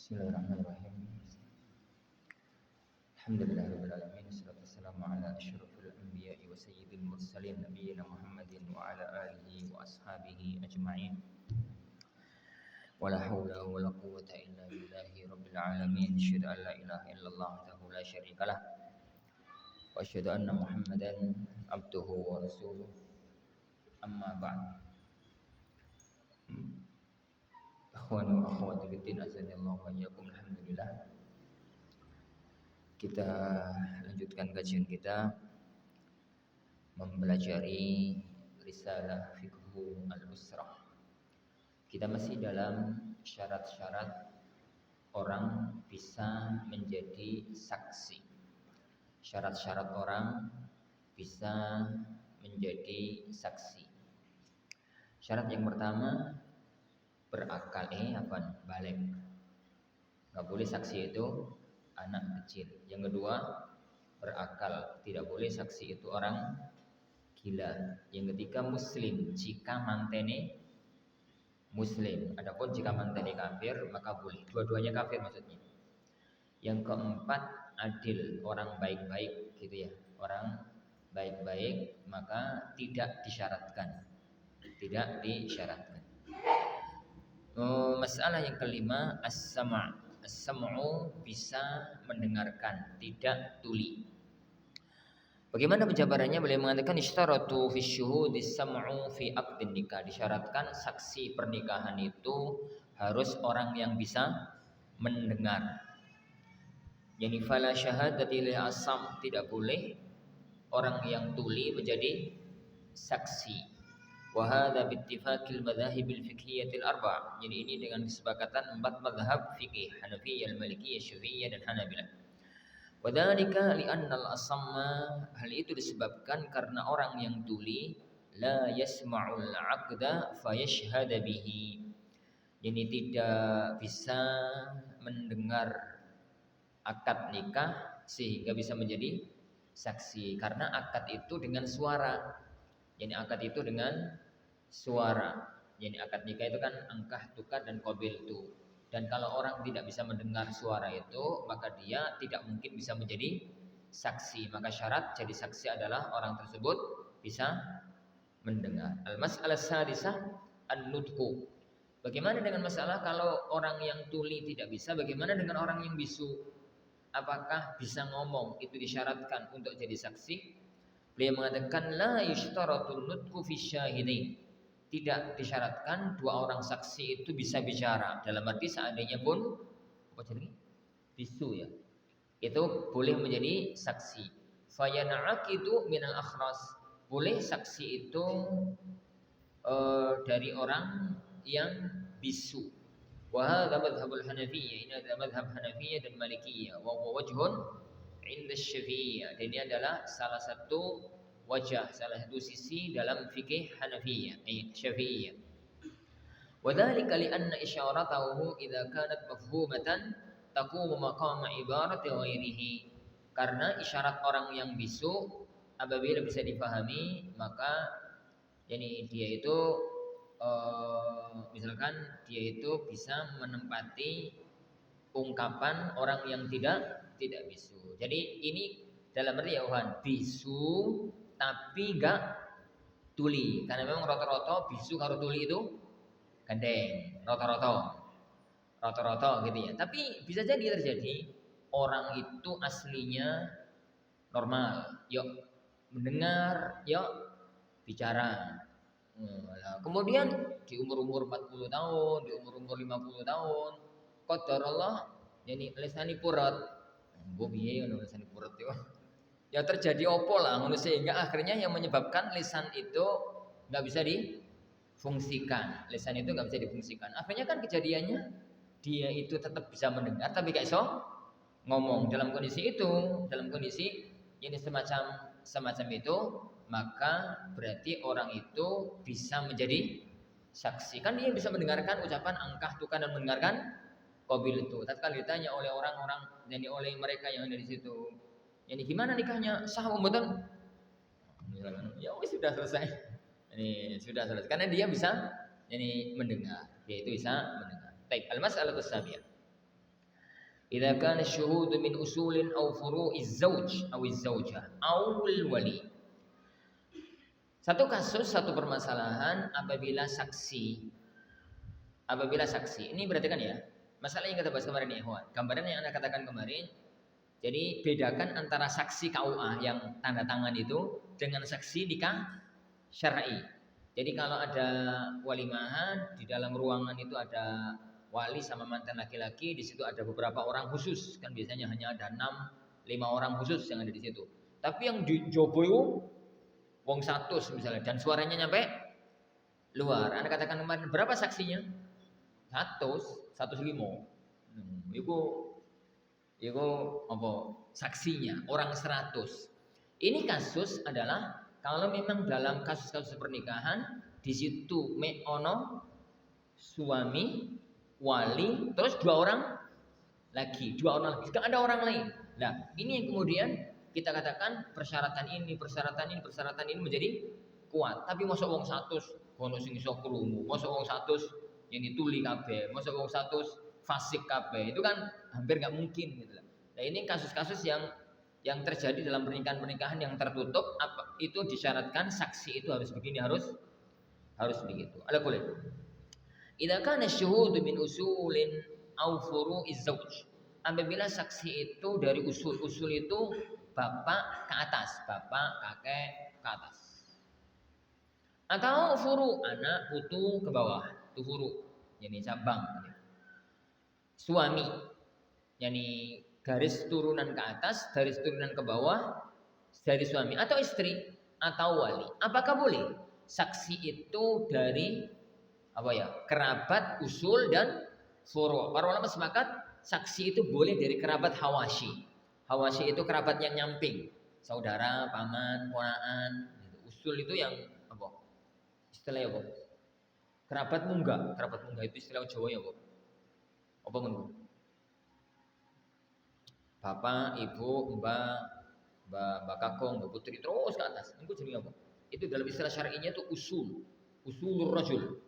Bismillahirrahmanirrahim. Alhamdulillahirabbil alamin. Wassalatu wassalamu ala asyrofil anbiya'i wa sayyidil mursalin nabiyina Muhammadin wa ala alihi wa ashabihi ajma'in. Wala haula wala quwwata illa billahi rabbil alamin. Asyhadu an la ilaha illallah wahdahu la syarikalah wa asyhadu anna Muhammadan abduhu wa rasuluh. Amma ba'd. Ikhwani wa akhwati fiddin, azanillahu wa iyyakum. Alhamdulillah. Kita lanjutkan kajian kita mempelajari risalah fiqhu al-usrah. Kita masih dalam syarat-syarat orang bisa menjadi saksi. Syarat-syarat orang bisa menjadi saksi. Syarat yang pertama berakal, balik. Nggak boleh saksi itu anak kecil. Yang kedua berakal, tidak boleh saksi itu orang gila. Yang ketiga muslim, jika mantene muslim. Adapun jika mantene kafir maka boleh. Dua-duanya kafir maksudnya. Yang keempat adil, orang baik-baik gitu ya. Orang baik-baik maka tidak disyaratkan. Tidak disyaratkan. Masalah yang kelima as-sama'. As-sam'u bisa mendengarkan, tidak tuli. Bagaimana penjabarannya? Beliau mengatakan isytaratu fi syuhudi sam'u fi aqdin nikah. Disyaratkan saksi pernikahan itu harus orang yang bisa mendengar. Yani fala syahadati li asam, tidak boleh orang yang tuli menjadi saksi. Wa hadza bi ittifaqil madzahibil fiqhiyatil arba'. Jadi ini dengan kesepakatan 4 mazhab fikih, Hanafiyah, Malikiyah, Syafi'iyah dan Hanabilah. Wa dzalika li anna al-asamma, hal itu disebabkan karena orang yang tuli la yasma'ul 'aqda fayashhad bihi. Jadi tidak bisa mendengar akad nikah sehingga bisa menjadi saksi, karena akad itu dengan suara. Jadi akad itu dengan suara. Jadi akad nikah itu kan angkah, tukar dan qabil tu. Dan kalau orang tidak bisa mendengar suara itu, maka dia tidak mungkin bisa menjadi saksi. Maka syarat jadi saksi adalah orang tersebut bisa mendengar. Al-mas'alah sadisah an-nutqu. Bagaimana dengan masalah kalau orang yang tuli tidak bisa, bagaimana dengan orang yang bisu? Apakah bisa ngomong? Itu disyaratkan untuk jadi saksi. Beliau mengatakan la yushtaratun nutqu fi syahidain. Tidak disyaratkan dua orang saksi itu bisa bicara. Dalam arti seandainya pun bisu ya, itu boleh menjadi saksi. Fayana'aqidu minal akhras. Boleh saksi itu dari orang yang bisu. Wa hadza madhhabul Hanafiyyah. Ini adalah madhab Hanafiyah dan Malikiyah. Wa huwa wajhun inda Syafi'iyah. Dan ini adalah salah satu wajah, salah satu sisi dalam fikih Hanafiyah, Syafi'iyah. Wa dzalika li anna isyaratahu idza kanat mafhumatan taqumu maqama ibarati ghairihi. Karena isyarat orang yang bisu apabila bisa dipahami, maka yani dia itu misalkan dia itu bisa menempati ungkapan orang yang tidak bisu. Jadi ini dalam arti ya bisu tapi enggak tuli. Karena memang rata-rata bisu karo tuli itu gandeng, rata-rata gitu ya. Tapi bisa jadi terjadi orang itu aslinya normal, yuk mendengar, yuk bicara. Kemudian di umur-umur 40 tahun, di umur-umur 50 tahun, qadarullah yani lesani purat. Mbok piye ngono lesani purat yo. Ya terjadi opo lah ngono, sehingga akhirnya yang menyebabkan lisan itu enggak bisa difungsikan. Lisan itu enggak bisa difungsikan. Akhirnya kan kejadiannya dia itu tetap bisa mendengar tapi gak iso ngomong. Dalam kondisi itu, dalam kondisi ini semacam itu, maka berarti orang itu bisa menjadi saksi. Kan dia bisa mendengarkan ucapan angkah, tukar dan mendengarkan qabil itu. Tatkala ditanya oleh orang-orang dan oleh mereka yang ada di situ, ini gimana nikahnya? Sah betul? Ya wis sudah selesai. Ini sudah selesai. Karena dia bisa mendengar. Dia itu bisa mendengar. Baik, al-mas'alatus sabi'ah. Idza kana syuhudu min usulin aw furu'iz zauj aw izzawjah aw wali. Satu kasus, satu permasalahan apabila saksi. Ini berarti kan ya, masalah yang kita bahas kemarin ya, ikhwan. Gambaran yang Anda katakan kemarin. Jadi bedakan antara saksi KUA yang tanda tangan itu dengan saksi nikah syar'i. Jadi kalau ada walimahan, di dalam ruangan itu ada wali sama mantan laki-laki, di situ ada beberapa orang khusus, kan biasanya hanya ada 5 orang khusus yang ada di situ. Tapi yang di jobo itu wong 100 misalnya, dan suaranya nyampe luar. Anda katakan kemarin berapa saksinya? 105. Itu apa? Saksinya orang 100. Ini kasus adalah kalau memang dalam kasus-kasus pernikahan di situ ono suami, wali, terus 2 orang lagi, gak ada orang lain. Nah, ini yang kemudian kita katakan persyaratan ini menjadi kuat. Tapi masa wong 100 ono sing iso krungu, masa wong 100 yang dituli kabeh, masa wong 100 fasik kabeh, itu kan hampir nggak mungkin gitu. Nah, ini kasus-kasus yang terjadi dalam pernikahan yang tertutup, itu disyaratkan saksi itu harus begini, harus begitu. Ala kulli. Idza kana syuhudu min usulin aw furu'iz zauj. Apabila saksi itu dari usul itu bapak ke atas, bapak, kakek ke atas. Atau furu, anak, putu ke bawah, itu furu. Jadi cabang. Suami, yani garis turunan ke atas, garis turunan ke bawah dari suami atau istri atau wali. Apakah boleh saksi itu dari kerabat usul dan furu'? Para ulama sepakat saksi itu boleh dari kerabat hawashi. Hawashi itu kerabat yang nyamping, saudara, paman, ponakan. Usul itu yang apa? Istilahnya apa? Kerabat munggah itu istilah Jawa ya, apa menurut? Bapak, ibu, mbak kakong, mbak putri terus ke atas. Itu jadi apa? Itu dalam istilah syar'inya itu usulur rajul.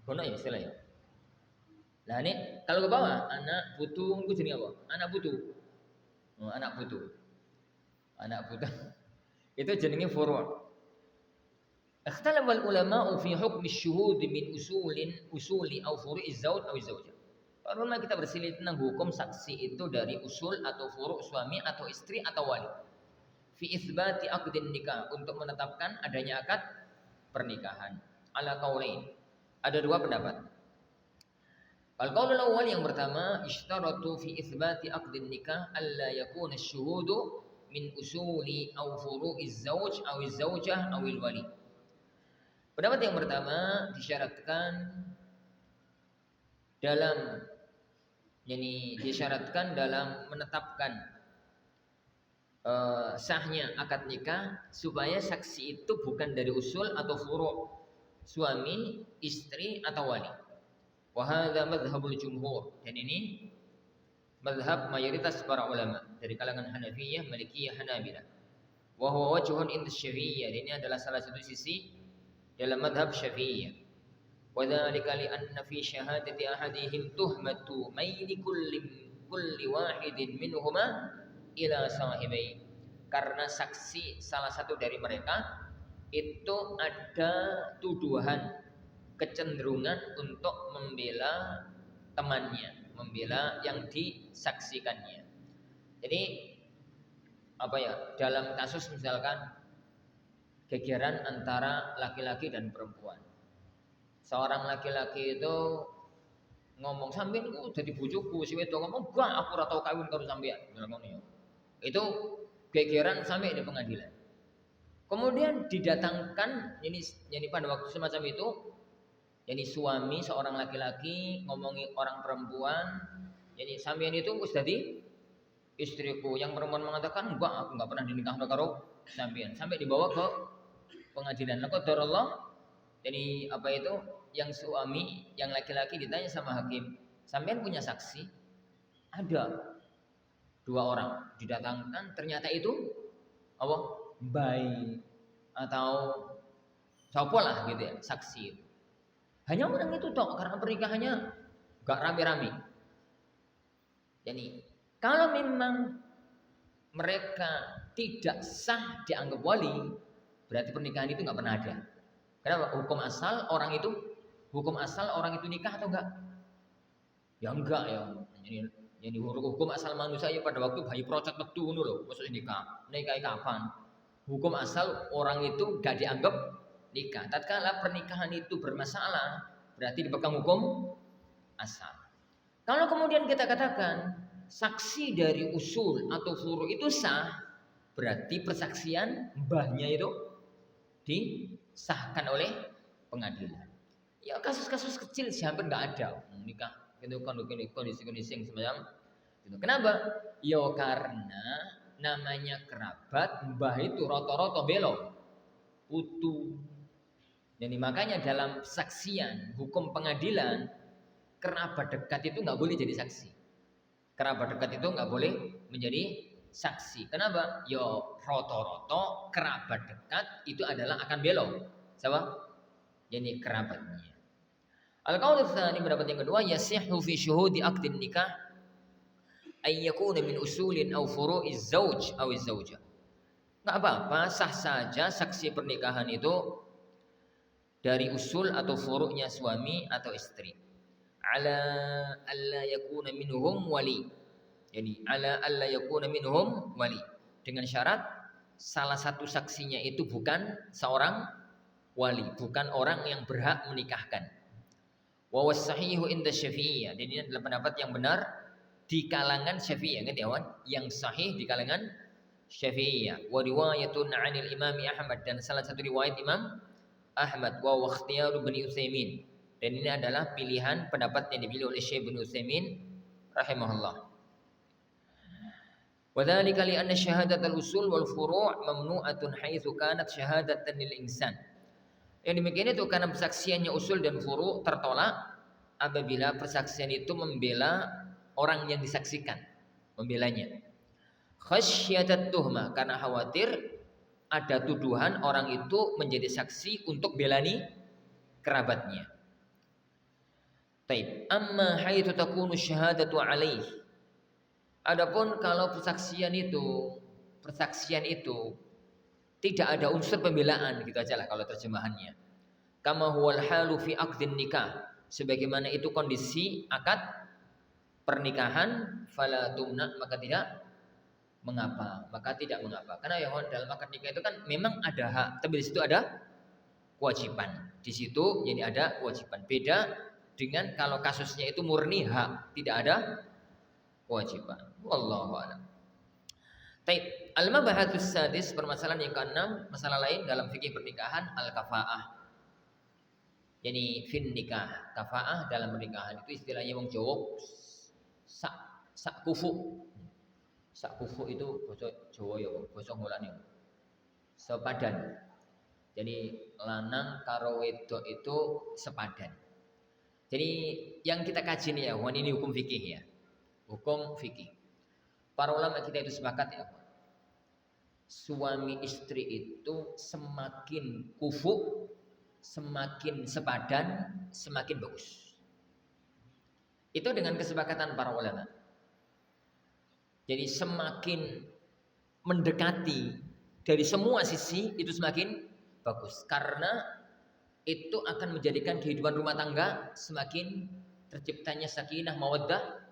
Benar ya istilahnya. Nah ini kalau ke bawah anak putu itu jadi apa? Anak putu. Itu jenenge furu'. Ikhtalafa al-ulama'u fi hukmi syuhud min usuli aw furu'iz zawj aw zawjah. Para ulama kita berselisih tentang hukum saksi itu dari usul atau furu' suami atau istri atau wali. Fi itsbati aqdin nikah, untuk menetapkan adanya akad pernikahan. Ala qaulain. Ada 2 pendapat. Al-qaulul awwal yang pertama, ishtaratu fi itsbati aqdin nikah alla yakuna asy-syuhudu min usuli aw furu'iz zawj aw az-zawjah aw al-wali. Pendapat yang pertama disyaratkan dalam menetapkan sahnya akad nikah supaya saksi itu bukan dari usul atau furu', suami, istri atau wali. Wa hadza madhhabul jumhur, dan ini madhab mayoritas para ulama dari kalangan Hanafiyah, Malikiyah, Hanabilah. Wa huwa wajhun inda Syafi'iyah, ini adalah salah satu sisi dalam madhab Syafi'iyah. Wa dzalika li anna fi syahadati ahadihim tuhmatu maili kulli wahidin minhuma ila sahibai. Karena saksi salah satu dari mereka itu ada tuduhan kecenderungan untuk membela temannya, membela yang disaksikannya. Jadi dalam kasus misalkan gegeran antara laki-laki dan perempuan. Seorang laki-laki itu ngomong, sampeyan ku dadi bojoku, si wedok ngomong, "Gak, aku ora tau kawin karo sampeyan." Itu gegeran sampai di pengadilan. Kemudian didatangkan ini pada waktu semacam itu, jadi suami seorang laki-laki ngomongi orang perempuan, jadi sampeyan itu wis dadi istriku. Yang perempuan mengatakan, "Enggak, aku enggak pernah dinikahkan karo sampeyan." Sampai dibawa ke pengadilan. Qadarullah. Jadi yang suami, yang laki-laki ditanya sama hakim, "Sampeyan punya saksi?" Ada 2 orang didatangkan, ternyata itu bayi atau siapa lah gitu ya, saksi itu. Hanya orang itu tok, karena pernikahannya gak rame-rame. Jadi kalau memang mereka tidak sah dianggap wali, berarti pernikahan itu nggak pernah ada. Kenapa? Hukum asal orang itu nikah atau enggak? Ya enggak ya. Jadi hukum asal manusia ya pada waktu bayi procot metu ngono lho, maksudnya nikah. Nikah kapan? Hukum asal orang itu gak dianggap nikah. Tatkala pernikahan itu bermasalah, berarti dipegang hukum asal. Kalau kemudian kita katakan saksi dari usul atau furu itu sah, berarti persaksian mbahnya itu disahkan oleh pengadilan. Ya kasus-kasus kecil sih hampir nggak ada nikah itu kondisi-kondisi yang semacam itu. Kenapa? Ya karena namanya kerabat mbah itu roto-roto belok putu. Jadi makanya dalam saksian hukum pengadilan kerabat dekat itu nggak boleh jadi saksi. Kerabat dekat itu nggak boleh menjadi saksi. Kenapa? Yo roto-roto kerabat dekat itu adalah akan belok. Siapa? Jadi kerabatnya. Al-qaul tsani pendapat yang kedua, yasihhu fi syuhudi aqdin nikah ay yakuna min usulin aw furu'iz zauj aw zaujah. Enggak apa-apa, sah saja saksi pernikahan itu dari usul atau furu'nya suami atau istri. Ala alla yakuna minhum wali. Jadi ala alla yakuna minhum wali. Dengan syarat salah satu saksinya itu bukan seorang wali, bukan orang yang berhak menikahkan. Wa wasahihu inda Syafi'iyah. Dan ini adalah pendapat yang benar di kalangan Syafi'iyah. Ingat ya, kawan? Yang sahih di kalangan Syafi'iyah. Wa riwayatun 'anil Imam Ahmad, dan salah satu riwayat Imam Ahmad wa ikhtiyar Ibnu Utsaimin. Dan ini adalah pilihan pendapat yang dipilih oleh Syekh Ibnu Utsaimin rahimahullah. Wa dzalika li anna syahadatul usul wal furu' mamnu'atun haitsu kanat syahadatan lil insan. Yang demikian itu karena persaksiannya usul dan furu' tertolak apabila persaksian itu membela orang yang disaksikan, membelanya. Khasyatat tuhmah, karena khawatir ada tuduhan orang itu menjadi saksi untuk belani kerabatnya. Taib. Amma haitsu takunu syahadatu alaih. Adapun kalau persaksian itu tidak ada unsur pembelaan, gitu aja lah kalau terjemahannya. Kama huwal halu fi aqdin nikah, sebagaimana itu kondisi akad pernikahan, fala tumna, maka tidak mengapa. Karena ya dalam akad nikah itu kan memang ada hak, tapi di situ ada kewajiban. Di situ jadi ada kewajiban. Beda dengan kalau kasusnya itu murni hak, tidak ada kewajiban. Wallahu a'lam. Taib. Al-mabahatus sadis, permasalahan yang ke-6, masalah lain dalam fikih pernikahan, al-kafa'ah. Jadi fin nikah, kafa'ah dalam pernikahan itu istilahnya wong Jawa sak kufu. Sak kufu itu basa Jawa ya, basa Holani. Sepadan. Jadi lanang karo wedok itu sepadan. Jadi yang kita kaji nih ya, ini hukum fikih ya. Hukum fikih. Para ulama kita itu sepakat ya, suami istri itu semakin kufu, semakin sepadan, semakin bagus. Itu dengan kesepakatan para ulama. Jadi semakin mendekati dari semua sisi itu semakin bagus, karena itu akan menjadikan kehidupan rumah tangga semakin terciptanya sakinah, mawaddah,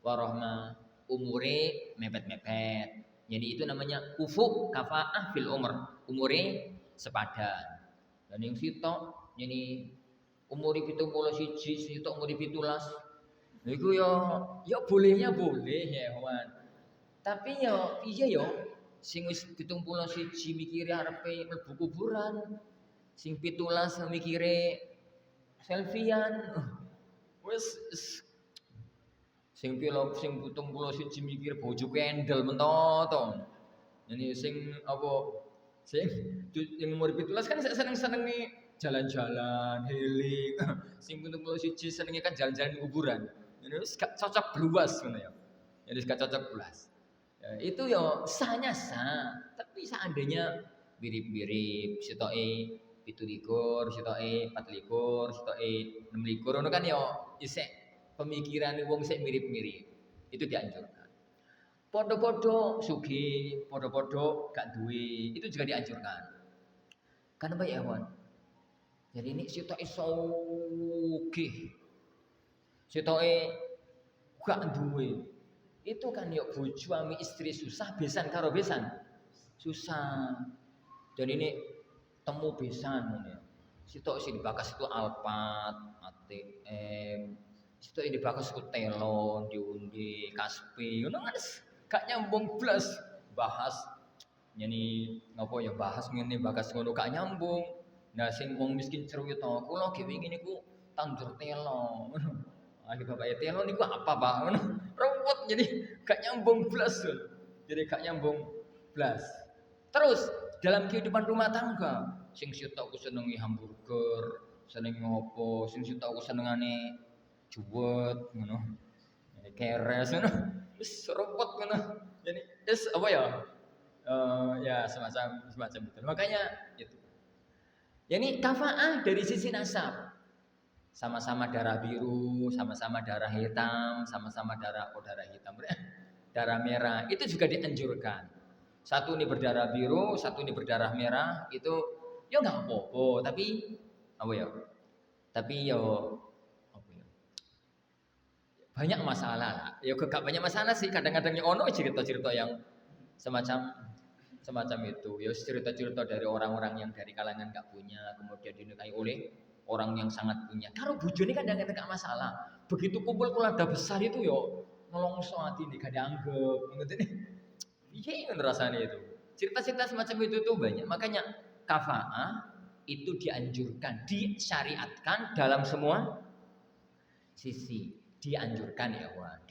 warahmah. Umure mepet-mepet. Jadi itu namanya kufu kafa'ah fil umur. Umure sepadan. Dan yang sitok jadi umure 71, sitok umure 17. Niku ya bolehnya boleh ya, kawan. Tapi ya piye ya sing wis 71 mikire arepe mlebu kuburan. Sing 17 mikire selfiean. Wis sing 71 mikir bojo kendel mentoto. Jadi sing apa sing yang umur 17 kan seneng-senenge jalan-jalan, healing. Sing 71 senenge kan jalan-jalan kuburan. Ini wis gak cocok bluas ngono ya. Jadi gak cocok bluas. Ya, itu ya sahnya sah, tapi seandainya mirip-mirip sitoke 17, sitoke 24, sitoke 26 ngono kan ya isih pemikiran wong sing mirip-mirip. Itu dianjurkan. Podo-podo sugih, podo-podo gak duwe, itu juga dianjurkan. Kenapa ya, Wan? Jadi ini sitoke sugih. Sitoke gak duwe. Itu kan yuk bojo ami istri susah besan karo besan. Susah. Dan ini temu besan ini. Sitok sing dibakas itu Alphard, ATM. Sitok ini dibakas itu Telon, diundi, Kaspi. Ngono kan gak nyambung blas bahas. Yani ngopo ya bahas ngene bakas ngono gak nyambung. Nah sing wong miskin cerewet to, kula ge wingi niku tandur telo. Lagi bapak ya telo niku apa, Pak? Ngono. Ruwet jadi gak nyambung blas. Jadi gak nyambung blas. Terus dalam kehidupan rumah tangga, sing sitok ku senengi hamburger, seneng ngopo, sing sitok ku senengane juwet ngono. Keres ngono. Wis ruwet ngono. Jadi wis apa ya? Ya semacam itu. Makanya itu. Yani kafaah dari sisi nasab. Sama-sama darah biru, sama-sama darah hitam, sama-sama darah hitam, darah merah. Itu juga dianjurkan. Satu ini berdarah biru, satu ini berdarah merah. Itu ya nggak apa-apa, tapi apa ya? Tapi ya apa ya? Banyak masalah lah. Ya gak banyak masalah sih. Kadang-kadang ono cerita-cerita yang semacam itu. Ya cerita-cerita dari orang-orang yang dari kalangan gak punya, kemudian dinikahi oleh orang yang sangat punya. Karo bojone kadang-kadang gak masalah. Begitu kumpul keluarga besar itu yo nolongso ati nek gak dianggap. Ngene. Piye rasane itu? Cerita-cerita semacam itu tuh banyak. Makanya kafaah itu dianjurkan, disyariatkan dalam semua sisi. Dianjurkan ya, wah.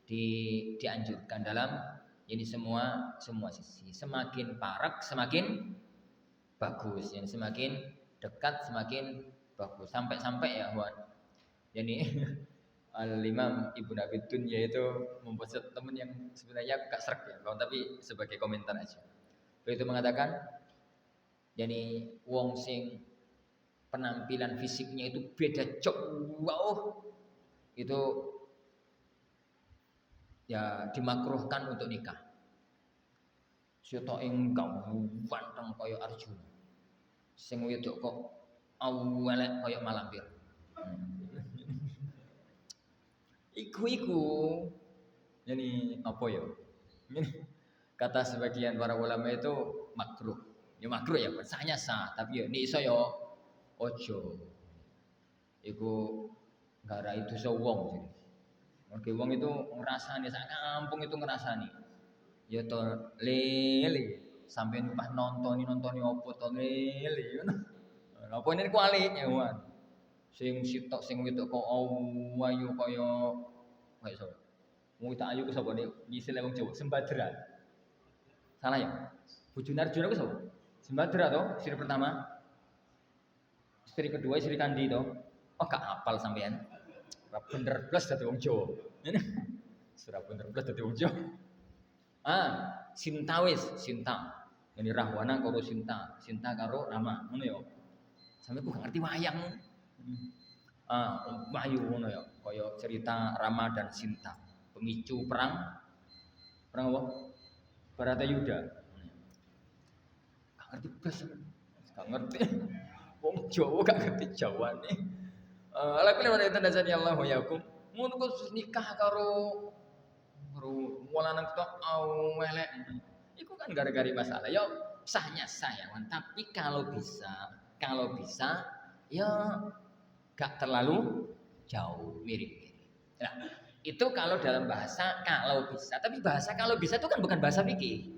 Dianjurkan dalam ini semua sisi. Semakin parek semakin bagus. Yang semakin dekat semakin bagus. Sampai ya, Wan. Jadi Al-Imam Ibnu Abi Dunya itu membuat teman yang sebenarnya agak serak ya, tapi sebagai komentar aja. Beliau itu mengatakan, jadi wong sing penampilan fisiknya itu beda jauh, itu ya dimakruhkan untuk nikah. Sitok engkau ganteng kaya Arjuna. Sing wedok kok awalek kaya malampir. Iku yani apa ya? Kata sebagian para ulama itu makruh. Ya makruh ya, sahnya sah, tapi ya nek iso ya ojo. Iku gara itu wong jadi. Oke, wong itu ngerasani sak kampung itu ngerasani. Ya to lele sampai pas nontoni opo to lele ngono. Apa ini ku alik ya wan. Sing sitok sing wedok kok ayu kaya sapa? Wong tak ayu ku sapa nek nyisil wong Jawa Sembadra. Salah ya? Bojone Arjuna ku sapa? Sembadra to, istri pertama. Istri kedua istri Kandi to. Oh gak hafal sampean. Ora bener blas dadi wong Jawa. Ora bener blas dadi wong Jawa. Sinta. Ini Rahwana karo Sinta karo Rama, ngono ya. Sampe ku gak ngerti wayang. Wahyu ngono ya, kaya cerita Rama dan Sinta, pemicu perang apa? Baratayuda. Gak ngerti blas. Gak ngerti. Wong Jawa gak ngerti Jawane. Ala kulli wa ta'ala Allah yakum. Ngono kok nikah karo lanang tok elek. Iku kan gara-gara masalah. Ya sahnya sayawan, tapi kalau bisa ya gak terlalu jauh mirip-mirip. Nah, itu kalau dalam bahasa kalau bisa. Tapi bahasa kalau bisa itu kan bukan bahasa fikih.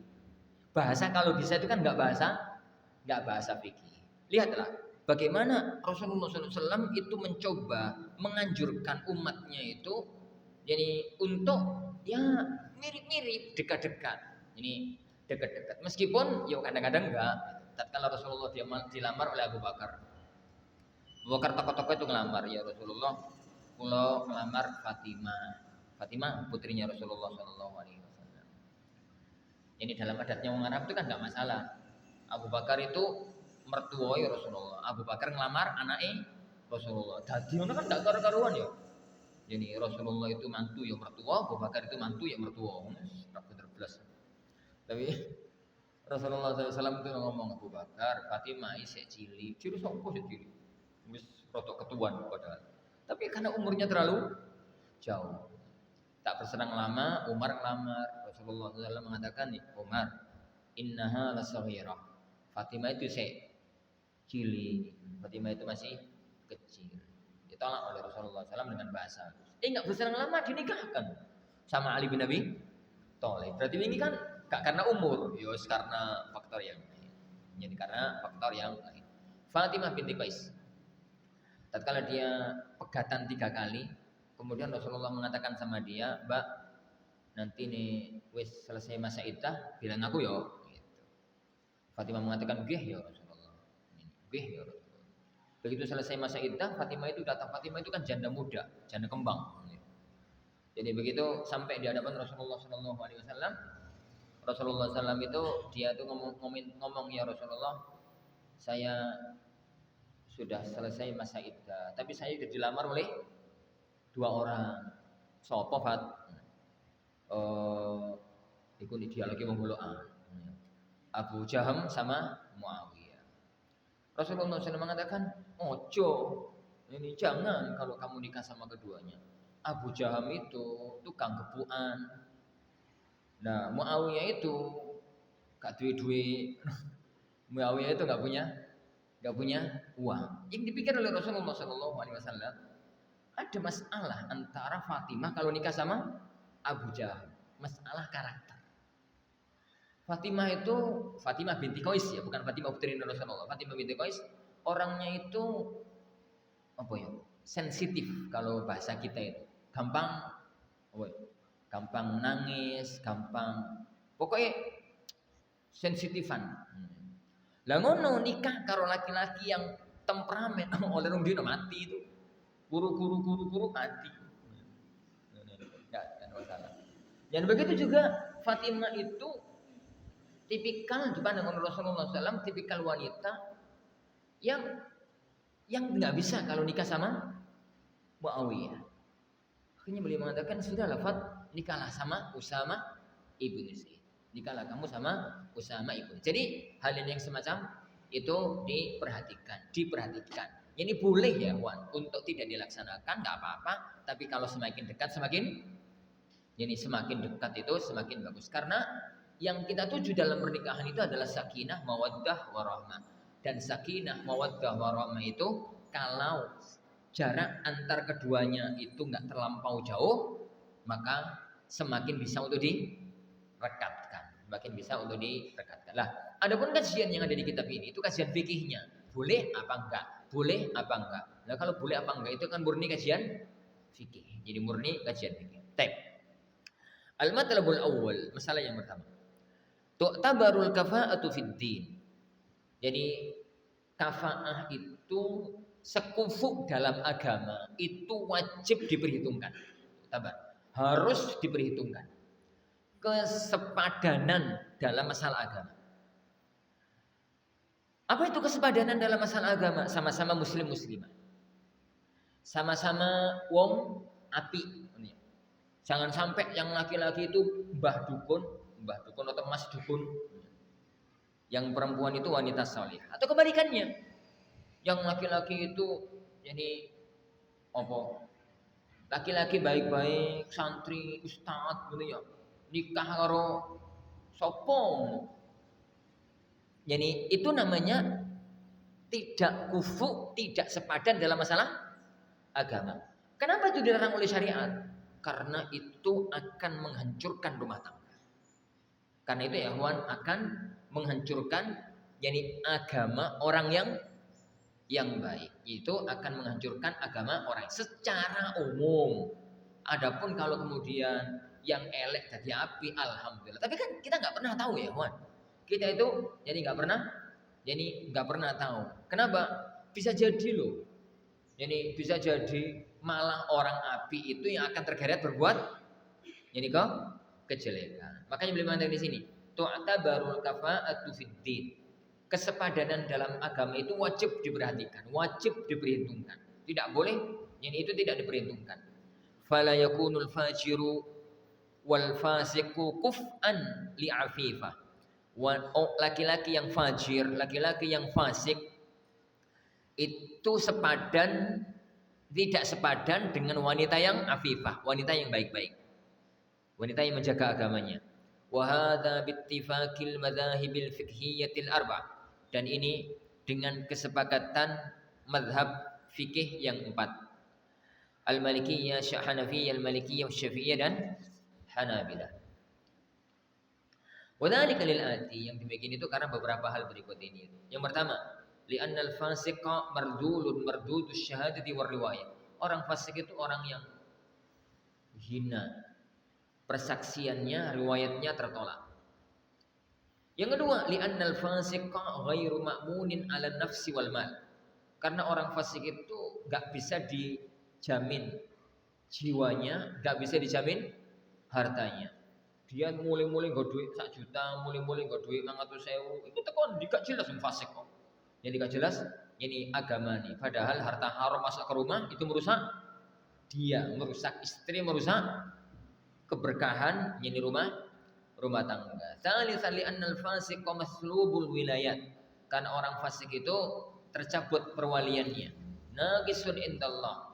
Bahasa kalau bisa itu kan enggak bahasa fikih. Lihatlah bagaimana Rasulullah SAW itu mencoba menganjurkan umatnya itu jadi untuk ya mirip-mirip, dekat-dekat. Ini dekat-dekat. Meskipun ya kadang-kadang enggak. Tatkala Rasulullah dilamar oleh Abu Bakar. Abu Bakar tokoh-tokoh itu ngelamar, ya Rasulullah, kula ngelamar Fatimah putrinya Rasulullah sallallahu alaihi wasallam. Ini dalam adatnya orang Arab itu kan enggak masalah. Abu Bakar itu mertua ya Rasulullah. Abu Bakar ngelamar anaknya Rasulullah. Dadi ngono kan enggak karu-karuan ya. Jadi Rasulullah itu mantu ya mertua, Abu Bakar itu mantu ya mertua. Bener belas. Tapi Rasulullah SAW itu ngomong Abu Bakar, Fatimah isek cilik, cilik sopo sih cilik, wis rotok ketuan padahal. Tapi karena umurnya terlalu jauh, tak bersenang lama, Umar ngelamar. Rasulullah SAW mengatakan nih, Umar, innaha lasaghirah. Fatimah itu isek cilik, Fatimah itu masih kecil. Ditolak oleh Rasulullah SAW dengan bahasa. Nggak bersenang lama dinikahkan sama Ali bin Abi Thalib. Berarti ini kan gak karena umur, yos karena faktor yang lain. Jadi karena faktor yang lain. Fatimah binti Qais. Tatkala dia pegatan 3 kali, kemudian Rasulullah mengatakan sama dia, Mbak, nanti nih wis selesai masa iddah, bilang aku yo. Gitu. Fatimah mengatakan, gih ya Rasulullah. Gih ya Rasulullah. Begitu selesai masa iddah, Fatimah itu datang. Fatimah itu kan janda muda, janda kembang. Jadi begitu sampai di hadapan Rasulullah SAW, Rasulullah SAW itu dia tuh ngomong ya Rasulullah, saya sudah selesai masa iddah, tapi saya sudah dilamar oleh 2 orang. Sopo Fat? Iku dia lagi menggolokan Abu Jaham sama Muawiyah. Rasulullah SAW mengatakan, ojo, ini jangan kalau kamu nikah sama keduanya. Abu Jaham itu tukang gebukan. Nah, Muawiyah itu gak duwe-duwe. Muawiyah itu gak punya uang. Yang dipikir oleh Rasulullah SAW, ada masalah antara Fatimah kalau nikah sama Abu Jahal, masalah karakter. Fatimah binti Qais ya, bukan Fatimah putri Rasulullah. Fatimah binti Qais orangnya itu apa ya? Sensitif kalau bahasa kita itu. Gampang nangis, pokoknya sensitifan. Lah ngono nikah karo laki-laki yang temperamen oleh rong dino mati itu. Guru mati. Enggak masalah. Dan begitu juga Fatimah itu tipikal dipandang oleh Rasulullah SAW, tipikal wanita yang nggak bisa kalau nikah sama Muawiyah. Akhirnya beliau mengatakan, sudahlah Fat, nikahlah sama Usama ibn Zaid. Nikahlah kamu sama Usama ibn. Jadi hal yang semacam itu diperhatikan. Ini boleh ya Wan, untuk tidak dilaksanakan nggak apa-apa. Tapi kalau semakin dekat semakin dekat itu semakin bagus. Karena yang kita tuju dalam pernikahan itu adalah sakinah, mawaddah, warahmah. Dan sakinah, mawaddah, warahmah itu kalau jarak antar keduanya itu nggak terlampau jauh, maka semakin bisa untuk direkatkan. Lah, adapun kajian yang ada di kitab ini itu kajian fikihnya. Boleh apa enggak? Nah, kalau boleh apa enggak itu kan murni kajian fikih. Jadi murni kajian fikih. Al-matlabul awwal, masalah yang pertama. Tu'tabarul kafa'atu fid din. Jadi kafa'ah itu sekufu dalam agama itu wajib diperhitungkan. Harus diperhitungkan. Kesepadanan dalam masalah agama. Apa itu kesepadanan dalam masalah agama? Sama-sama muslimah. Sama-sama wong api. Jangan sampai yang laki-laki itu mbah dukun atau mas dukun. Yang perempuan itu wanita salihah. Atau kebalikannya. Yang laki-laki itu jadi apa? Laki-laki baik-baik, santri, ustadz gitu ya. Nikah karo sopong. Jadi itu namanya tidak kufu, tidak sepadan dalam masalah agama. Kenapa itu dilarang oleh syariat? Karena itu akan menghancurkan rumah tangga. Karena itu ya Wan, akan menghancurkan jadi agama orang yang baik. Itu akan menghancurkan agama orang secara umum. Adapun kalau kemudian yang elek jadi api, alhamdulillah. Tapi kan kita nggak pernah tahu ya Wan. Kita itu jadi nggak pernah tahu. Kenapa? Bisa jadi loh. Jadi bisa jadi malah orang api itu yang akan tergeret berbuat kejelekan. Makanya beliau mengatakan di sini, tu'tabarul kafa'atu fid din. Kesepadanan dalam agama itu wajib diperhatikan, wajib diperhitungkan. Tidak boleh, itu tidak diperhitungkan. fala yakunul fajiru wal fasiqu kuf'an li afifah. Laki-laki yang fajir, laki-laki yang fasik itu tidak sepadan dengan wanita yang afifah, wanita yang baik-baik, wanita yang menjaga agamanya. Wa hadza bittifaqil madzahibil fiqhiyatil arba', dan ini dengan kesepakatan mazhab fikih yang 4. Al-Malikiyah, Hanafiyah, Al-Malikiyah, Syafi'iyah dan Hanabilah. Wa dzalika lil ati, yang demikian itu karena beberapa hal berikut ini. Yang pertama, li'annal fasiqa mardudus syahadati war riwayat. Orang fasik itu orang yang hina, persaksiannya, riwayatnya tertolak. Yang kedua, li'annal fasiqa ghairu ma'munin 'ala nafsi wal mal. Karena orang fasik itu enggak bisa dijamin jiwanya, enggak bisa dijamin hartanya. Dia mulai-mulai nggo duit 1 juta, mulai-mulai nggo duit 500.000, itu tekon gak jelas fasik kok. Jadi gak jelas ini agama nih. Padahal harta haram masuk ke rumah itu merusak dia, merusak istri, merusak keberkahan ini rumah tangga. Tsalitsan li annal fasiqa maslubul wilayat. Karena orang fasik itu tercabut perwaliannya. Naqisun indallah.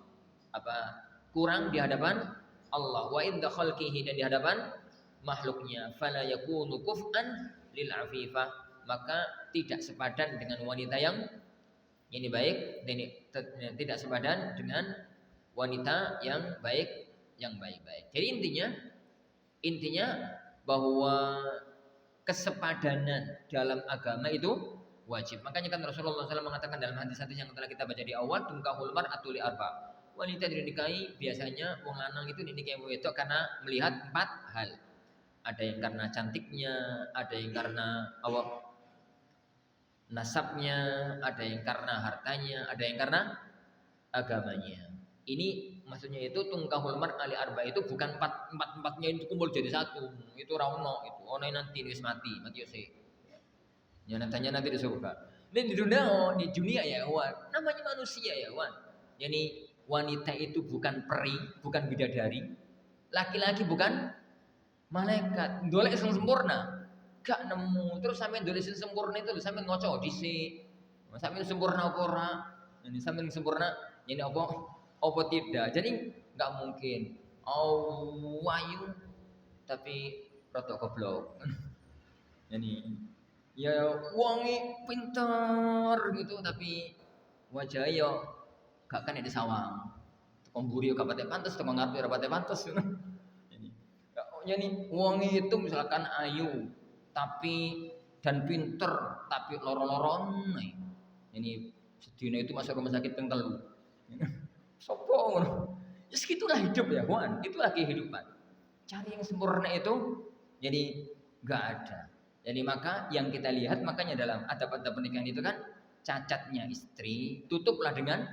Kurang di hadapan Allah, wa inda khalqihi, dan di hadapan makhluknya. Fala yakunu kuf'an lil afifah, maka tidak sepadan dengan wanita yang ini baik, dan tidak sepadan dengan wanita yang baik-baik. Jadi intinya bahwa kesepadanan dalam agama itu wajib. Makanya kan Rasulullah SAW mengatakan dalam hadis-hadis yang telah kita baca di awal, tunkahul mar'atu li arba. Wanita dinikahi biasanya wong lanang itu dinikahi wong wedok karena melihat 4 hal. Ada yang karena cantiknya, ada yang karena nasabnya, ada yang karena hartanya, ada yang karena agamanya. Ini maksudnya itu tungkahul mar'ali arba, itu bukan empat-empatnya itu kumpul jadi satu. Itu rauno itu. Ono nanti wis mati yo sih. Ya nantinya nanti di surga. Ini di dunia ya, wan. Namanya manusia ya, wan. Jadi wanita itu bukan peri, bukan bidadari. Laki-laki bukan malaikat. Dolek sing sempurna. Gak nemu. Terus sampean dolek sing sempurna itu sampean ngoco dhisik. Sampean sempurna apa ora? Ini sampean sempurna, ini apa tidak. Jadi nggak mungkin wayu tapi rada goblok. Jadi ya wongi pinter gitu tapi wajah yo gak kan ada sawang. Komburi yo gak pate pantes, tukang ngarep ora pate pantes. Jadi wongi itu misalkan ayu tapi dan pinter tapi loro-loron. Ini sedina itu masuk rumah sakit ping 3. Sopo ngono. Ya segitulah hidup ya, Wan. Itulah kehidupan. Cari yang sempurna itu jadi enggak ada. Jadi maka yang kita lihat makanya dalam adab-adab pernikahan itu kan cacatnya istri tutuplah dengan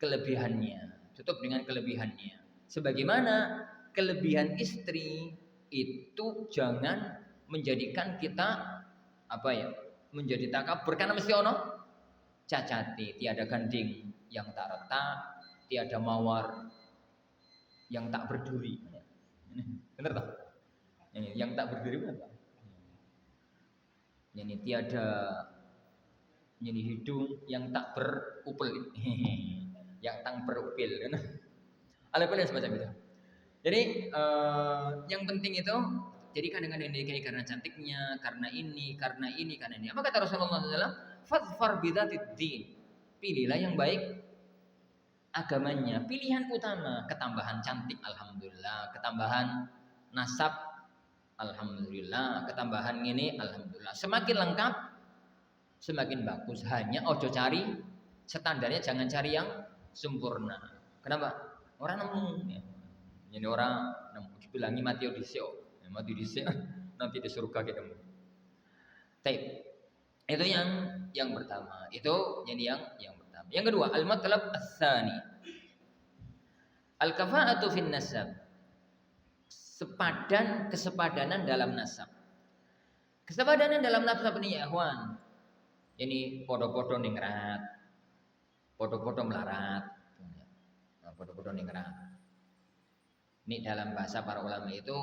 kelebihannya. Tutup dengan kelebihannya. Sebagaimana kelebihan istri itu jangan menjadikan kita menjadi takabur, karena mesti ono cacati, tiada ganding yang tak retak, tiada mawar yang tak berduri. Benar tak? Yang tak berduri benar tak? Ini tiada hidung yang tak berupil, yang tak berupil, kan? Ada semacam itu. Jadi yang penting itu, jadi kadang-kadang dinikahi karena cantiknya, karena ini. Apa kata Rasulullah SAW? Fadfar bidzatid din. Pilihlah yang baik agamanya. Pilihan utama, ketambahan cantik, alhamdulillah. Ketambahan nasab, alhamdulillah. Ketambahan ini, alhamdulillah. Semakin lengkap, semakin bagus. Hanya ojo cari standarnya, jangan cari yang sempurna. Kenapa? Orang nemu. Jadi orang nemu dibilangi mati dhisik, nanti di surga ketemu. Taib. Itu yang pertama. Itu jadi yang pertama. Yang kedua, al-matlab ats-tsani. Al-kafa'atu fin nasab. Kesepadanan dalam nasab. Kesepadanan dalam nasab ini ya, ikhwan. Ini podo-podo ningrat. Podo-podo melarat. Podo-podo ningrat. Ini dalam bahasa para ulama itu,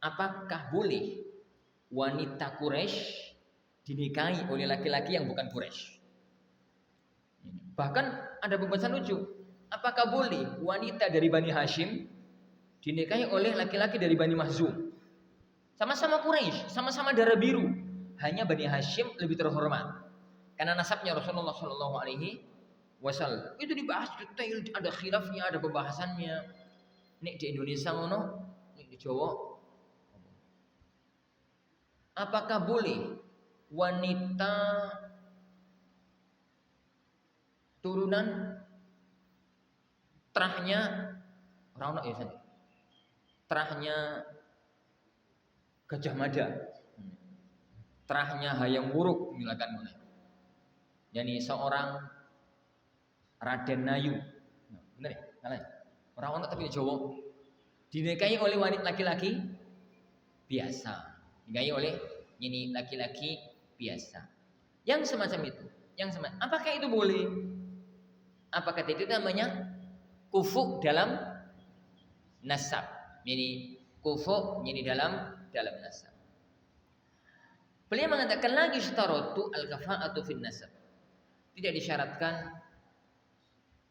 apakah boleh wanita Quraisy dinikahi oleh laki-laki yang bukan Quraisy? Bahkan ada pembahasan lucu. Apakah boleh wanita dari Bani Hashim dinikahi oleh laki-laki dari Bani Mahzum? Sama-sama Quraisy, sama-sama darah biru. Hanya Bani Hashim lebih terhormat karena nasabnya Rasulullah Shallallahu Alaihi Wasallam. Itu dibahas detail, ada khilafnya, ada pembahasannya. Nek di Indonesia ngono, nek di Jawa. Apakah boleh wanita turunan terahnya orang ya sana. Terahnya Gajah Mada. Terahnya Hayam Wuruk misalkan ngono. Yani seorang Raden Nayu. Bener ya? Salah. Orang ono tapi di Jawa dinikahi oleh wanita laki-laki biasa. Dinikahi oleh ini laki-laki biasa. Yang semacam itu. Apakah itu boleh? Apakah itu namanya kufu dalam nasab? Ini kufu ini dalam nasab. Beliau mengatakan lagi syaratu al-kafa'atu fin nasab. Tidak disyaratkan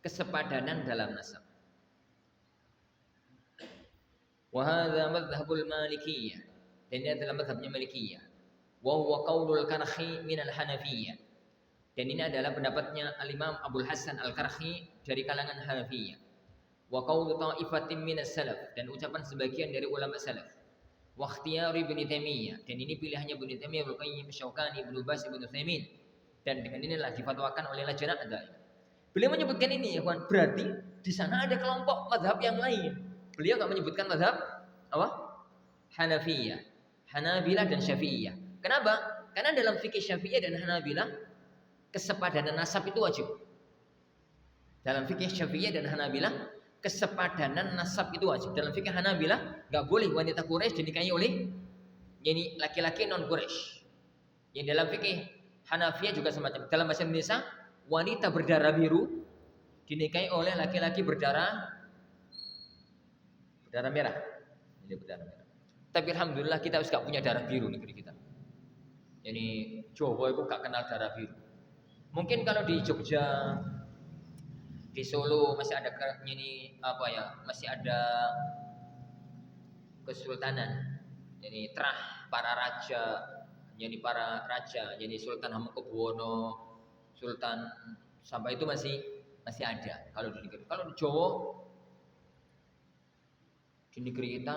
kesepadanan dalam nasab. Wa hadza madhhabul Malikiyah. Dan ini adalah mazhabnya Malikiyah. Wa huwa qaulul Karhi min al-Hanafiyah. Dan ini adalah pendapatnya Al-Imam Abdul Hasan Al-Karhi dari kalangan Hanafiyah. Wa qaulu ta'ifatin min as-salaf, dan ucapan sebagian dari ulama salaf. Wa ikhtiyar Ibnu Taimiyah, dan ini pilihannya Ibnu Taimiyah, Ibnu Qayyim, Syaukani, Ibnu Baz, Ibnu Utsaimin. Dan dengan inilah difatwakan oleh Lajnah Daimah. Beliau menyebutkan ini ya kawan, berarti di sana ada kelompok mazhab yang lain. Beliau enggak menyebutkan mazhab apa? Hanafiyah, Hanabilah dan Syafi'iyah. Kenapa? Karena dalam fikih Syafi'iyah dan Hanabilah kesepadanan nasab itu wajib. Dalam fikih Syafi'iyah dan Hanabilah kesepadanan nasab itu wajib. Dalam fikih Hanabilah enggak boleh wanita Quraisy dinikahi oleh yani laki-laki non Quraisy. Yang dalam fikih Hanafiyah juga semacam. Dalam bahasa Indonesia, wanita berdarah biru dinikahi oleh laki-laki berdarah merah. Ini berdarah merah. Tapi alhamdulillah kita harus gak punya darah biru negeri kita. Jadi Jawa itu gak kenal darah biru. Mungkin kalau di Jogja, di Solo masih ada ini apa ya? Masih ada kesultanan. Jadi terah para raja, jadi Sultan Hamengkubuwono, Sultan sampai itu masih ada kalau di negeri. Kalau di Jawa, di negeri kita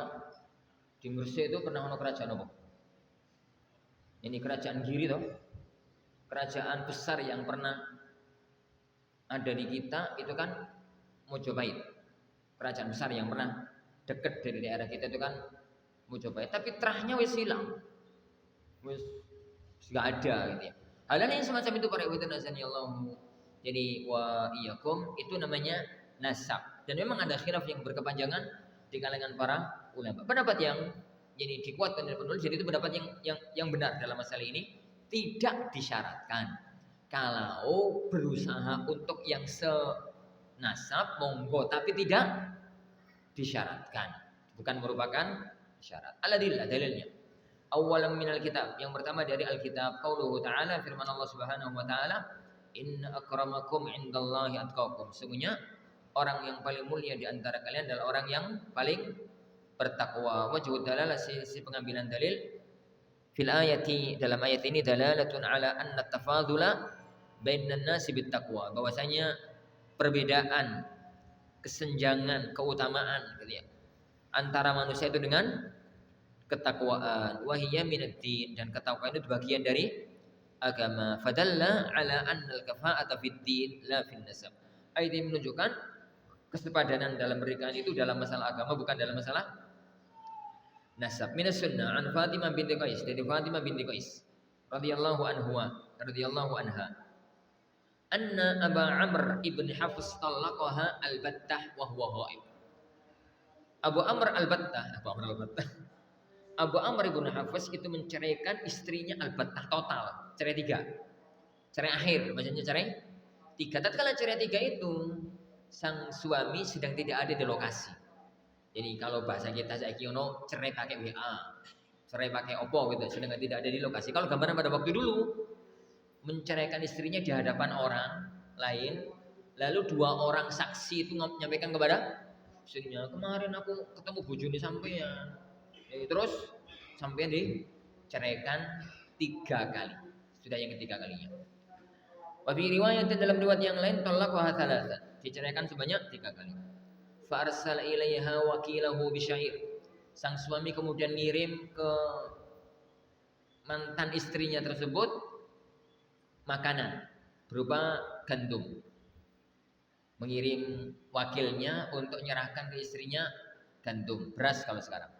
di Gresik itu pernah ada kerajaan apa? Ini kerajaan Giri toh. Kerajaan besar yang pernah ada di kita itu kan Mojopahit. Kerajaan besar yang pernah dekat dari daerah kita itu kan Mojopahit. Tapi terahnya wis hilang. Wis enggak ada gitu ya. Hal yang semacam itu para ibu nazani Allah. Jadi wa iyyakum itu namanya nasab. Dan memang ada khilaf yang berkepanjangan di kalangan para ulama. Pendapat yang ini dikuatkan oleh penulis, jadi itu pendapat yang benar dalam masalah ini, tidak disyaratkan. Kalau berusaha untuk yang senasab monggo, tapi tidak disyaratkan. Bukan merupakan syarat. Aladillah dalilnya. Awalam minal kitab, yang pertama dari Alkitab, qauluhu ta'ala, firman Allah Subhanahu wa taala, inna akramakum indallahi atqakum. Sesungguhnya orang yang paling mulia di antara kalian adalah orang yang paling bertakwa. Wajhud dalalah, sisi pengambilan dalil fil ayati, dalam ayat ini dalalatun ala anna tafadula bainan nasi bit taqwa, bahwasanya perbedaan, kesenjangan, keutamaan gitu ya, antara manusia itu dengan ketakwaan. Wahiyya minad-din, dan ketakwaan itu bagian dari agama. Fadalla ala anna al-kafa'ata fid-din la fin nasab. Ayat ini menunjukkan kesepadanan dalam pernikahan itu dalam masalah agama, bukan dalam masalah nasab. Minas sunnah an Fatimah binti Qais, dari Fatimah binti Qais radhiyallahu anha, anna Aba Amr ibn Hafs talaqaha al-battah wa huwa ghaib. Abu Amr ibn Hafs itu menceraikan istrinya al-battah total, cerai 3. Cerai akhir, maksudnya cerai 3. Tatkala cerai 3 itu sang suami sedang tidak ada di lokasi. Jadi kalau bahasa kita saiki ono cerai pakai WA, cerai pakai Oppo gitu, sedangkan tidak ada di lokasi. Kalau gambaran pada waktu dulu menceraikan istrinya di hadapan orang lain, lalu dua orang saksi itu menyampaikan kepada istrinya, kemarin aku ketemu bojone sampean. Terus sampean diceraikan 3 kali. Sudah yang ketiga kalinya. Wa fi riwayat dalam riwayat yang lain talaqaha thalatha, diceraikan sebanyak 3 kali. Fa arsala ilaiha wakilahu bisyair. Sang suami kemudian ngirim ke mantan istrinya tersebut makanan berupa gandum. Mengirim wakilnya untuk menyerahkan ke istrinya gandum, beras kalau sekarang.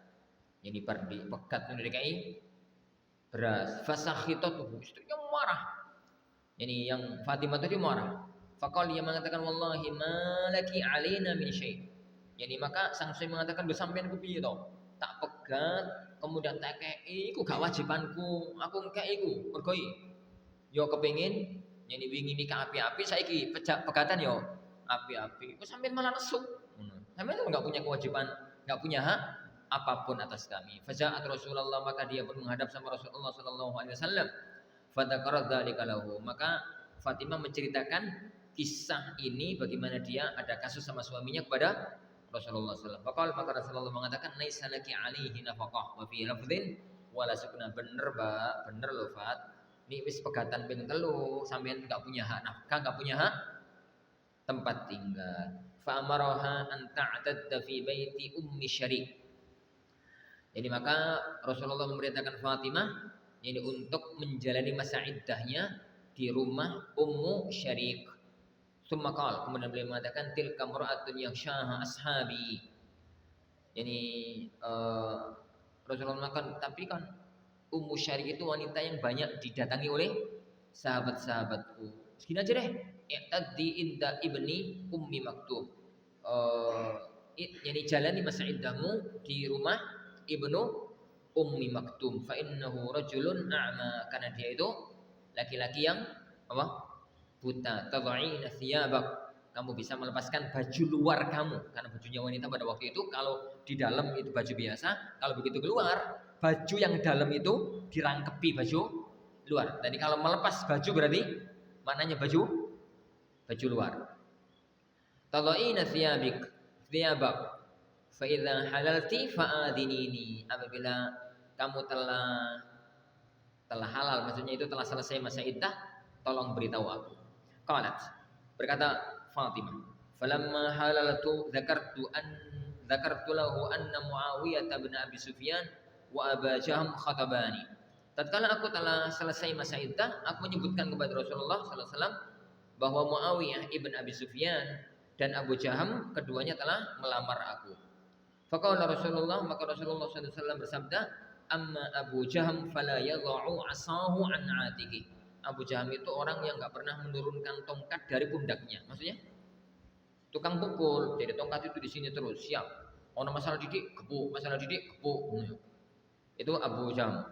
Jadi pekat DKI beras. Fasakhitatuhu, istrinya marah. Jadi yang Fatimah tadi marah. Faqal dia mengatakan wallahi malaki alaina min syai'. Jadi maka sang suami mengatakan sampean ku piye to? Tak pegat kemudian tak kei iku gak wajibanku. Aku ngekei iku mergo yo kepengin jadi wingi nikah api-api saiki pegatan yo api-api. Kok sampean malah nesu? Sampean enggak punya kewajiban, enggak punya hak apapun atas kami. Faja'at Rasulullah, maka dia pun menghadap sama Rasulullah sallallahu alaihi wasallam. Fadzakara dzalika lahu. Maka Fatimah menceritakan kisah ini bagaimana dia ada kasus sama suaminya kepada Rasulullah sallallahu alaihi wasallam. Maka Rasulullah mengatakan laisa laki alaihi nafaqah wa fi lafdhin wala sukna. Bener, Mbak, bener loh, Fat. Ini wis pegatan ping 3, sampean enggak punya hak nafkah, enggak punya hak tempat tinggal. Fa amaraha an ta'tadda fi baiti ummi syarik. Jadi maka Rasulullah memerintahkan Fatimah ini untuk menjalani masa iddahnya di rumah Ummu Syarik. Summa qala, kemudian beliau mengatakan tilka mar'atun yakhshaha ashabi. Jadi Rasulullah mengatakan tapi kan Ummu Syarik itu wanita yang banyak didatangi oleh sahabat-sahabatku. Segini aja deh. I'taddi inda ibni Ummi Maktum. Jadi jalani masa iddahmu di rumah Ibnu Ummi Maktum fa innahu rajulun a'ma, karena dia itu laki-laki yang apa? Buta. Tad'ina thiyabak, kamu bisa melepaskan baju luar kamu, karena bajunya wanita pada waktu itu kalau di dalam itu baju biasa, kalau begitu keluar baju yang dalam itu dirangkepi baju luar. Jadi kalau melepas baju berarti maknanya baju luar. Tad'ina thiyabak fa idza halalti fa'adhinini, apabila kamu telah halal, maksudnya itu telah selesai masa iddah, tolong beritahu aku. Qalat, berkata Fatimah, falamma halaltu dzakartu lahu anna Muawiyah bin Abi Sufyan wa Aba Jahm khatabani. Tatkala aku telah selesai masa iddah, aku menyebutkan kepada Rasulullah sallallahu alaihi wasallam bahwa Muawiyah ibn Abi Sufyan dan Abu Jaham keduanya telah melamar aku. Faqala Rasulullah, maka Rasulullah sallallahu alaihi wasallam bersabda, amma Abu Jaham fala yadha'u asahu an atiqi. Abu Jaham itu orang yang enggak pernah menurunkan tongkat dari pundaknya. Maksudnya tukang pukul, jadi tongkat itu di sini terus siap. Ono masalah didik, gebuk, masalah didik, gebuk. Itu Abu Jaham.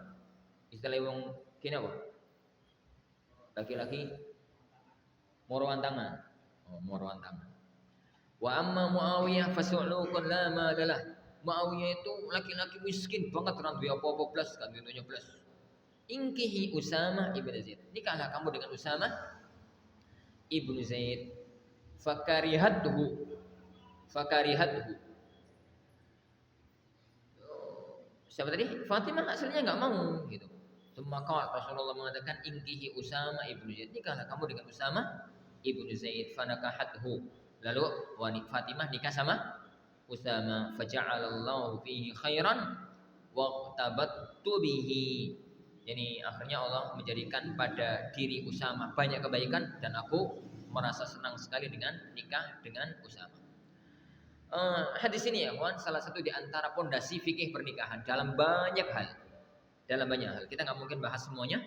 Istilah wong kene apa? Laki-laki moroan tangan. Oh, moroan tangan. Wa amma Muawiyah fasu'lukun la madalah. Muawiyah itu laki-laki miskin banget, ora duwe apa-apa blas, kan dunya blas. Ingkihi Usamah ibn Zaid. Nikahlah kamu dengan Usamah ibn Zaid. Fakarihathu. Siapa tadi? Fatimah aslinya enggak mau gitu. Maka Rasulullah mengatakan ingkihi Usamah ibn Zaid. Nikahlah kamu dengan Usamah ibn Zaid. Fanakahathu. Lalu Fatimah nikah sama Usama. Faja'alallahu fihi khairan wa tabattu bihi. Jadi akhirnya Allah menjadikan pada diri Usama banyak kebaikan dan aku merasa senang sekali dengan nikah dengan Usama. Hadis ini ya kawan, salah satu di antara pondasi fikih pernikahan dalam banyak hal. Kita nggak mungkin bahas semuanya.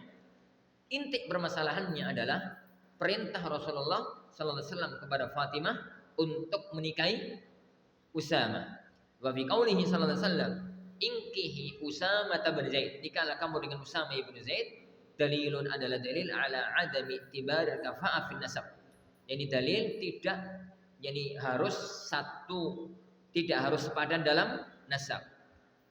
Inti permasalahannya adalah perintah Rasulullah sallallahu alaihi wasallam kepada Fatimah untuk menikahi Usama. Wa fi qaulihi sallallahu alaihi wasallam ingkihi Usama bin Zaid, nikahlah kamu dengan Usama bin Zaid, dalilun adalah dalil ala adami tibar kafa'ah fil nasab. Yani dalil tidak, yani harus satu Tidak harus sepadan dalam nasab.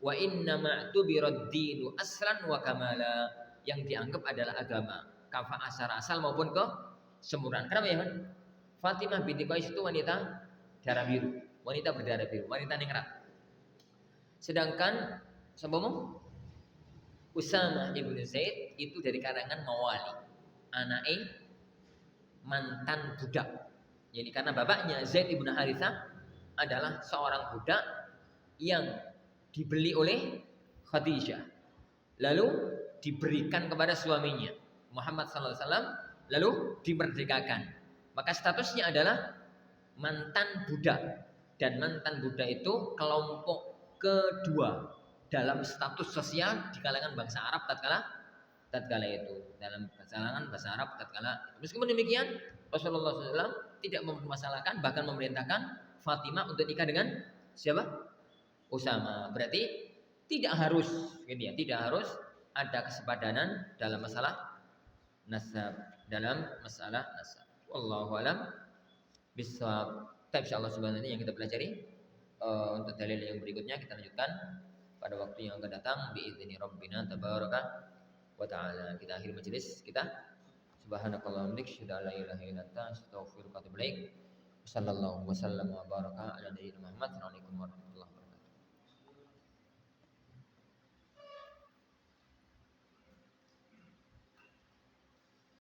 Wa inna ma'tubirad dinu aslan wa kamala. Yang dianggap adalah agama, kafa'ah secara asal maupun kesempurnaan. Kenapa ya, Mas? Fatimah binti Qais itu wanita darah biru, wanita berdarah biru, wanita ningrat. Sedangkan sambung Usamah ibnu Zaid itu dari kalangan mawali, anake mantan budak. Jadi karena bapaknya Zaid ibnu Harithah adalah seorang budak yang dibeli oleh Khadijah, lalu diberikan kepada suaminya Muhammad SAW, lalu dimerdekakan. Maka statusnya adalah mantan budak, dan mantan budak itu kelompok kedua dalam status sosial di kalangan bangsa Arab tatkala itu, dalam kalangan bahasa Arab tatkala. Meskipun demikian, Rasulullah SAW tidak mempermasalahkan, bahkan memerintahkan Fatimah untuk nikah dengan siapa? Usama. Berarti tidak harus, gitu ya, tidak harus ada kesepadanan dalam masalah nasab, Wallahu alam bisawab. Insyaallah subhanahu yang kita pelajari. Untuk dalil yang berikutnya kita lanjutkan pada waktu yang akan datang biizni rabbina tabaraka wa taala. Kita akhiri majelis kita. Subhanakallahumma wa bihamdika la ilaha illa anta astaghfiruka wa atubu ilaik. Sallallahu wasallam wa baraka ala nabiyyina Muhammad. Assalamualaikum warahmatullahi wabarakatuh.